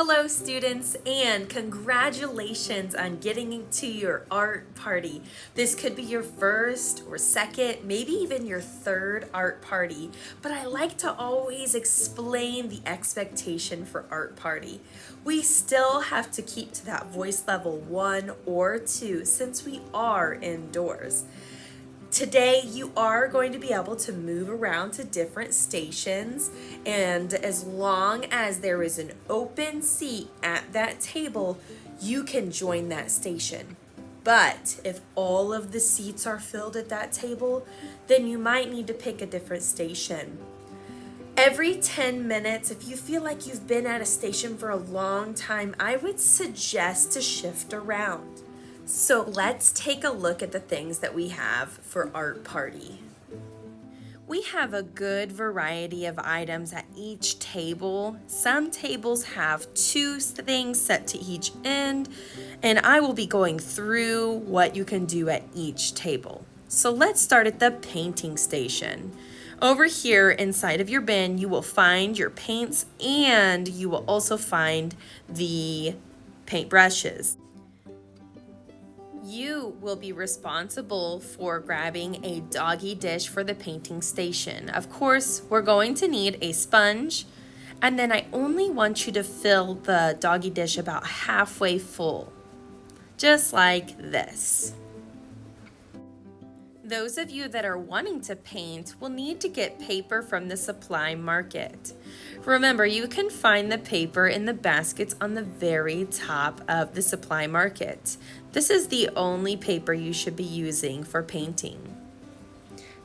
Hello students, and congratulations on getting into your art party. This could be your first or second, maybe even your third art party, but I like to always explain the expectation for art party. We still have to keep to that voice level 1 or 2 since we are indoors. Today, you are going to be able to move around to different stations, and as long as there is an open seat at that table, you can join that station. But if all of the seats are filled at that table, then you might need to pick a different station. Every 10 minutes, if you feel like you've been at a station for a long time, I would suggest to shift around. So let's take a look at the things that we have for Art Party. We have a good variety of items at each table. Some tables have 2 things set to each end, and I will be going through what you can do at each table. So let's start at the painting station. Over here inside of your bin, you will find your paints, and you will also find the paint brushes. You will be responsible for grabbing a doggy dish for the painting station. Of course, we're going to need a sponge, and then I only want you to fill the doggy dish about halfway full, just like this. Those of you that are wanting to paint will need to get paper from the supply market. Remember, you can find the paper in the baskets on the very top of the supply market. This is the only paper you should be using for painting.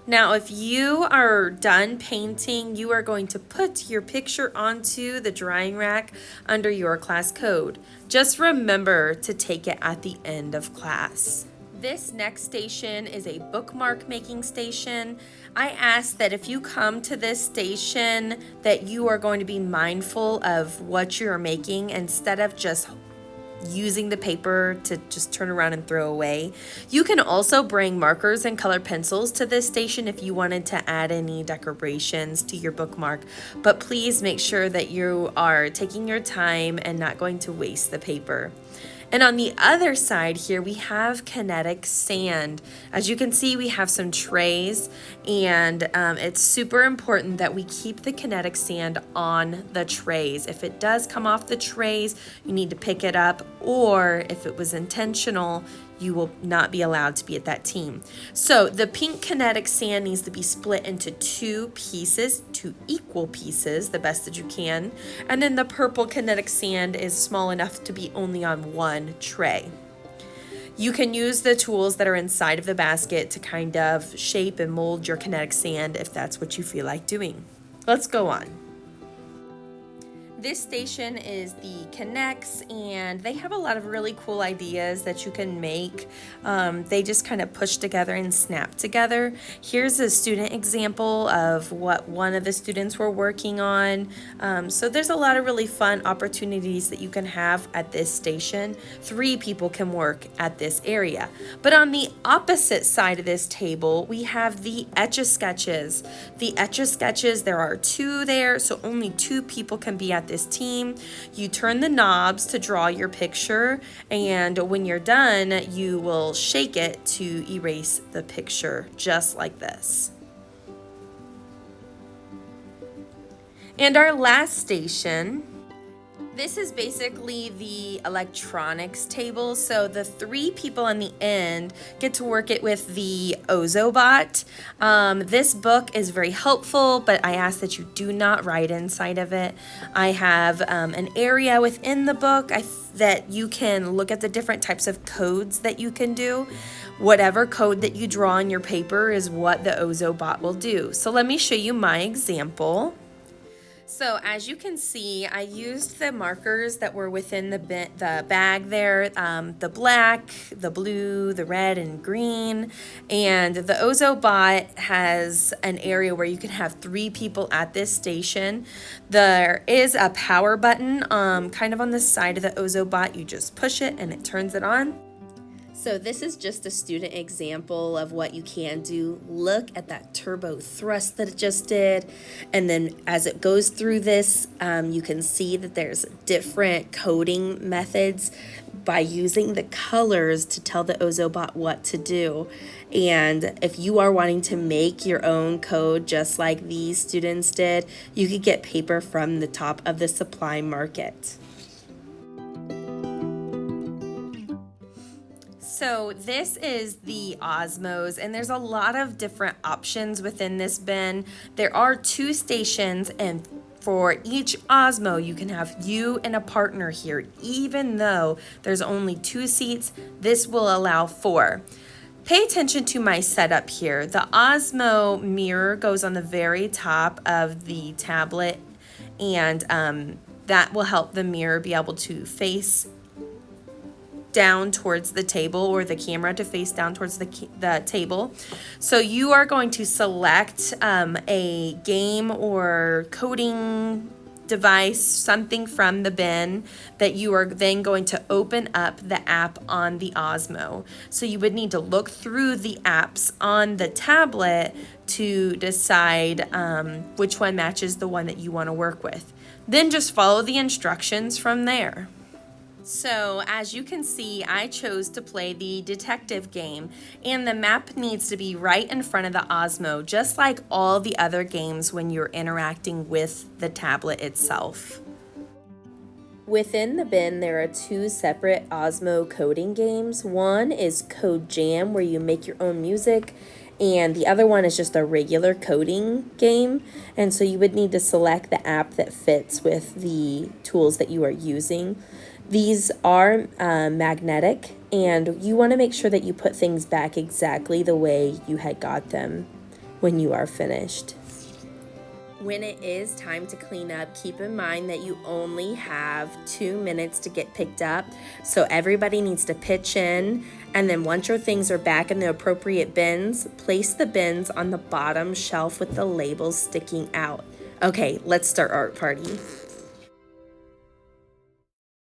Now, if you are done painting, you are going to put your picture onto the drying rack under your class code. Just remember to take it at the end of class. This next station is a bookmark making station. I ask that if you come to this station that you are going to be mindful of what you're making instead of just using the paper to just turn around and throw away. You can also bring markers and colored pencils to this station if you wanted to add any decorations to your bookmark, but please make sure that you are taking your time and not going to waste the paper. And on the other side here, we have kinetic sand. As you can see, we have some trays, and it's super important that we keep the kinetic sand on the trays. If it does come off the trays, you need to pick it up, or if it was intentional, you will not be allowed to be at that team. So the pink kinetic sand needs to be split into 2 pieces, 2 equal pieces, the best that you can. And then the purple kinetic sand is small enough to be only on 1 tray. You can use the tools that are inside of the basket to kind of shape and mold your kinetic sand if that's what you feel like doing. Let's go on. This station is the K'NEX, and they have a lot of really cool ideas that you can make. They just kind of push together and snap together. Here's a student example of what one of the students were working on. So there's a lot of really fun opportunities that you can have at this station. 3 people can work at this area. But on the opposite side of this table, we have the Etch-a-Sketches. The Etch-a-Sketches, there are 2 there, so only 2 people can be at this team. You turn the knobs to draw your picture, and when you're done, you will shake it to erase the picture, just like this. And our last station, this is basically the electronics table. So the 3 people on the end get to work it with the Ozobot. This book is very helpful, but I ask that you do not write inside of it. I have an area within the book that you can look at the different types of codes that you can do. Whatever code that you draw on your paper is what the Ozobot will do. So let me show you my example. So as you can see, I used the markers that were within the bag there, the black, the blue, the red, and green. And the Ozobot has an area where you can have 3 people at this station. There is a power button kind of on the side of the Ozobot. You just push it and it turns it on. So this is just a student example of what you can do. Look at that turbo thrust that it just did. And then as it goes through this, you can see that there's different coding methods by using the colors to tell the Ozobot what to do. And if you are wanting to make your own code just like these students did, you could get paper from the top of the supply market. So this is the Osmos, and there's a lot of different options within this bin. There are 2 stations, and for each Osmo, you can have you and a partner here. Even though there's only 2 seats, this will allow 4. Pay attention to my setup here. The Osmo mirror goes on the very top of the tablet, and that will help the mirror be able to face down towards the table, or the camera to face down towards the table. So you are going to select a game or coding device, something from the bin that you are then going to open up the app on the Osmo. So you would need to look through the apps on the tablet to decide which one matches the one that you want to work with. Then just follow the instructions from there. So as you can see, I chose to play the detective game, and the map needs to be right in front of the Osmo, just like all the other games when you're interacting with the tablet itself. Within the bin, there are 2 separate Osmo coding games. One is Code Jam, where you make your own music, and the other one is just a regular coding game. And so you would need to select the app that fits with the tools that you are using. These are magnetic, and you want to make sure that you put things back exactly the way you had got them when you are finished. When it is time to clean up, keep in mind that you only have 2 minutes to get picked up. So everybody needs to pitch in, and then once your things are back in the appropriate bins, place the bins on the bottom shelf with the labels sticking out. Okay, let's start art party.